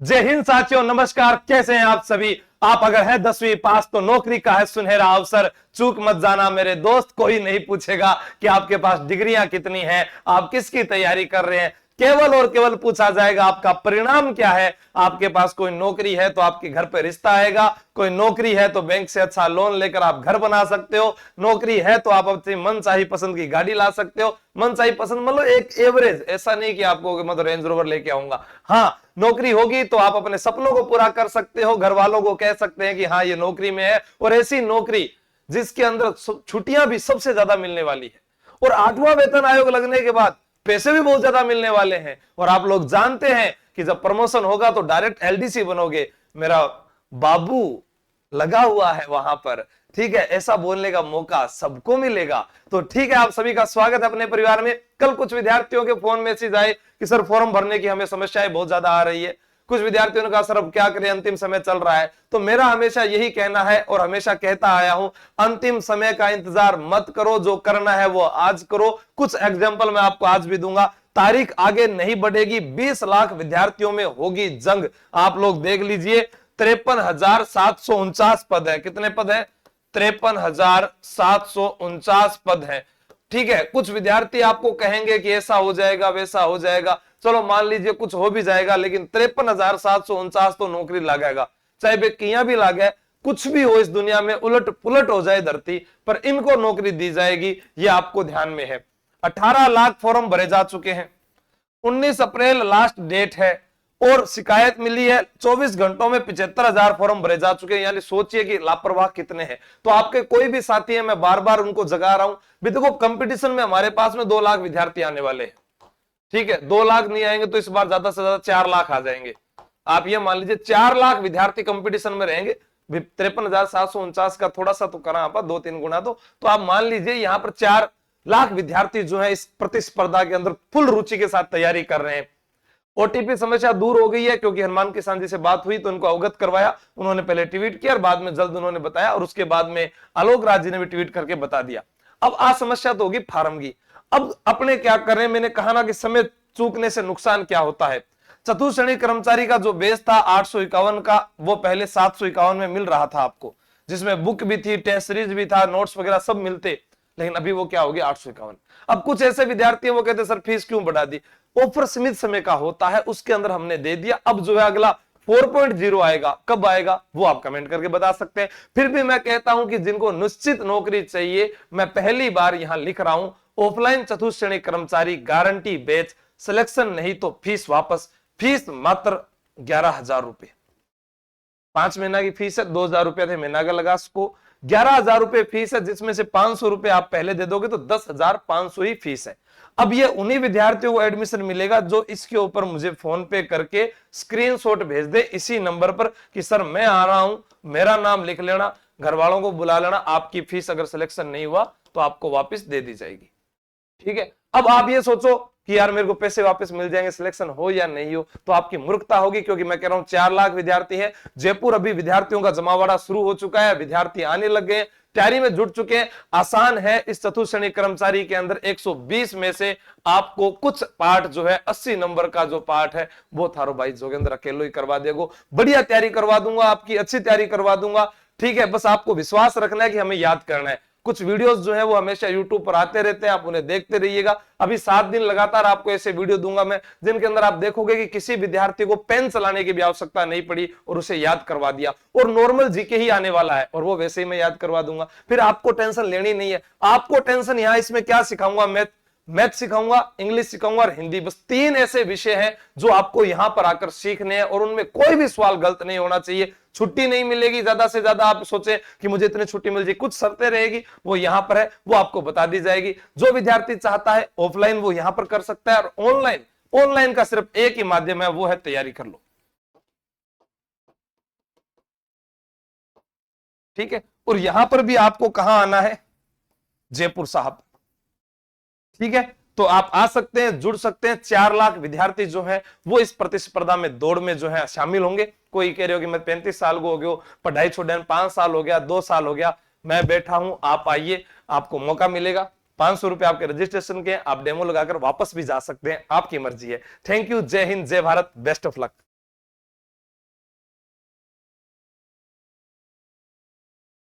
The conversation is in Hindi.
जय हिंद साथियों, नमस्कार। कैसे हैं आप सभी? आप अगर है 10वीं पास तो नौकरी का है सुनहरा अवसर। चूक मत जाना मेरे दोस्त, कोई नहीं पूछेगा कि आपके पास डिग्रियां कितनी हैं, आप किसकी तैयारी कर रहे हैं। केवल और केवल पूछा जाएगा आपका परिणाम क्या है। आपके पास कोई नौकरी है तो आपके घर पे रिश्ता आएगा, कोई नौकरी है तो बैंक से अच्छा लोन लेकर आप घर बना सकते हो, नौकरी है तो आप अपनी मनचाही पसंद की गाड़ी ला सकते हो। मनचाही पसंद मतलब एक एवरेज, ऐसा नहीं कि आपको मतलब रेंज रोवर लेके आऊंगा। हाँ, नौकरी होगी तो आप अपने सपनों को पूरा कर सकते हो, घर वालों को कह सकते हैं कि हाँ ये नौकरी में है, और ऐसी नौकरी जिसके अंदर छुट्टियां भी सबसे ज्यादा मिलने वाली है, और 8वां वेतन आयोग लगने के बाद पैसे भी बहुत ज्यादा मिलने वाले हैं। और आप लोग जानते हैं कि जब प्रमोशन होगा तो डायरेक्ट एलडीसी बनोगे। मेरा बाबू लगा हुआ है वहां पर, ठीक है। ऐसा बोलने का मौका सबको मिलेगा। तो ठीक है, आप सभी का स्वागत है अपने परिवार में। कल कुछ विद्यार्थियों के फोन मैसेज आए कि सर फॉर्म भरने की हमें समस्याएं बहुत ज्यादा आ रही है। कुछ विद्यार्थियों ने कहा सर अब क्या करें, अंतिम समय चल रहा है। तो मेरा हमेशा यही कहना है और हमेशा कहता आया हूं, अंतिम समय का इंतजार मत करो, जो करना है वो आज करो। कुछ एग्जाम्पल मैं आपको आज भी दूंगा। तारीख आगे नहीं बढ़ेगी, 20 लाख विद्यार्थियों में होगी जंग। आप लोग देख लीजिए, 53,749 पद है। कितने पद है? 53,749 पद है। ठीक है, कुछ विद्यार्थी आपको कहेंगे कि ऐसा हो जाएगा वैसा हो जाएगा। चलो मान लीजिए कुछ हो भी जाएगा, लेकिन 53,749 तो नौकरी लागेगा, चाहे वे किया भी लागे। कुछ भी हो इस दुनिया में, उलट पुलट हो जाए धरती पर, इनको नौकरी दी जाएगी, ये आपको ध्यान में है। 18 लाख फॉर्म भरे जा चुके हैं। 19 अप्रैल लास्ट डेट है, और शिकायत मिली है 24 घंटों में 75,000 फॉर्म भरे जा चुके हैं। यानी सोचिए कि लापरवाह कितने हैं। तो आपके कोई भी साथी है, मैं बार बार उनको जगा रहा हूं भी, देखो कंपटीशन में हमारे पास में 2 लाख विद्यार्थी आने वाले हैं। ठीक है, 2 लाख नहीं आएंगे तो इस बार ज्यादा से ज्यादा 4 लाख आ जाएंगे। आप ये मान लीजिए 4 लाख विद्यार्थी कंपटीशन में रहेंगे। 53,749 का थोड़ा सा तो करा आप 2-3 गुना, तो आप मान लीजिए यहां पर 4 लाख विद्यार्थी जो है इस प्रतिस्पर्धा के अंदर फुल रुचि के साथ तैयारी कर रहे हैं। ओटीपी समस्या दूर हो गई है, क्योंकि हनुमान किसान जी से बात हुई तो उनको अवगत करवाया। उन्होंने पहले ट्वीट किया और बाद में जल्द उन्होंने बताया, और उसके बाद में आलोक राज जी ने भी ट्वीट करके बता दिया। अब आ समस्या तो होगी फार्म की। अब अपने क्या करें? मैंने कहा ना कि समय चूकने से नुकसान क्या होता है। चतुर्थ श्रेणी कर्मचारी का जो बेस था 851 का, वो पहले 751 में मिल रहा था आपको, जिसमें बुक भी थी, टेस्ट सीरीज भी था, नोट्स वगैरह सब मिलते। लेकिन अभी वो क्या हो गया? 851। अब कुछ ऐसे विद्यार्थी हैं वो कहते सर फीस क्यों बढ़ा दी? ऑफर सीमित समय का होता है, उसके अंदर हमने दे दिया। अब जो है अगला 4.0 आएगा, कब आएगा वो आप कमेंट करके बता सकते हैं। फिर भी मैं कहता हूं कि जिनको निश्चित नौकरी चाहिए, मैं पहली बार यहां लिख रहा हूं, ऑफलाइन चतुर्थ श्रेणी कर्मचारी गारंटी बैच, सिलेक्शन नहीं तो फीस वापस। फीस मात्र 11,000 रुपए, 5 महीना की फीस है। 2,000 रुपए थे महीना का लगा उसको, 11,000 रुपए फीस है, जिसमें से 500 रुपए आप पहले दे दोगे तो 10,500 ही फीस है। अब ये उन्हीं विद्यार्थियों को एडमिशन मिलेगा जो इसके ऊपर मुझे फोन पे करके स्क्रीनशॉट भेज दे इसी नंबर पर कि सर मैं आ रहा हूं, मेरा नाम लिख लेना, घर वालों को बुला लेना, आपकी फीस अगर सिलेक्शन नहीं हुआ तो आपको वापस दे दी जाएगी। ठीक है, अब आप ये सोचो कि यार मेरे को पैसे वापस मिल जाएंगे सिलेक्शन हो या नहीं हो, तो आपकी मूर्खता होगी। क्योंकि मैं कह रहा हूं 4 लाख विद्यार्थी है जयपुर, अभी विद्यार्थियों का जमावड़ा शुरू हो चुका है, विद्यार्थी आने लग गए, तैयारी में जुट चुके हैं। आसान है। इस चतुर्थ श्रेणी कर्मचारी के अंदर 120 में से आपको कुछ पार्ट जो है 80 नंबर का जो पार्ट है वो थारो भाई जोगेंद्र अकेलो ही करवा देगा। बढ़िया तैयारी करवा दूंगा, आपकी अच्छी तैयारी करवा दूंगा। ठीक है, बस आपको विश्वास रखना है कि हमें याद करना है। कुछ वीडियोस जो है वो हमेशा YouTube पर आते रहते हैं, आप उन्हें देखते रहिएगा। अभी 7 दिन लगातार आपको ऐसे वीडियो दूंगा मैं, जिनके अंदर आप देखोगे कि किसी विद्यार्थी को पेन चलाने की भी आवश्यकता नहीं पड़ी और उसे याद करवा दिया, और नॉर्मल जीके ही आने वाला है और वो वैसे ही मैं याद करवा दूंगा। फिर आपको टेंशन लेनी नहीं है। आपको टेंशन यहाँ इसमें क्या सिखाऊंगा? मैथ सिखाऊंगा, इंग्लिश सिखाऊंगा और हिंदी। बस 3 ऐसे विषय हैं जो आपको यहां पर आकर सीखने हैं, और उनमें कोई भी सवाल गलत नहीं होना चाहिए। छुट्टी नहीं मिलेगी ज्यादा से ज्यादा, आप सोचे कि मुझे इतनी छुट्टी मिल जाए, कुछ शर्तें रहेगी, वो यहां पर है, वो आपको बता दी जाएगी। जो विद्यार्थी चाहता है ऑफलाइन वो यहां पर कर सकता है, और ऑनलाइन का सिर्फ एक ही माध्यम है, वो है तैयारी कर लो। ठीक है, और यहां पर भी आपको कहां आना है? जयपुर साहब। ठीक है, तो आप आ सकते हैं, जुड़ सकते हैं। 4 लाख विद्यार्थी जो है वो इस प्रतिस्पर्धा में, दौड़ में जो है शामिल होंगे। कोई कह रहे हो कि मैं 35 साल को हो गया, पढ़ाई छोड़े 5 साल हो गया, 2 साल हो गया, मैं बैठा हूं, आप आइए, आपको मौका मिलेगा। 500 रुपए आपके रजिस्ट्रेशन के, आप डेमो लगाकर वापस भी जा सकते हैं, आपकी मर्जी है। थैंक यू, जय हिंद, जय भारत, बेस्ट ऑफ लक।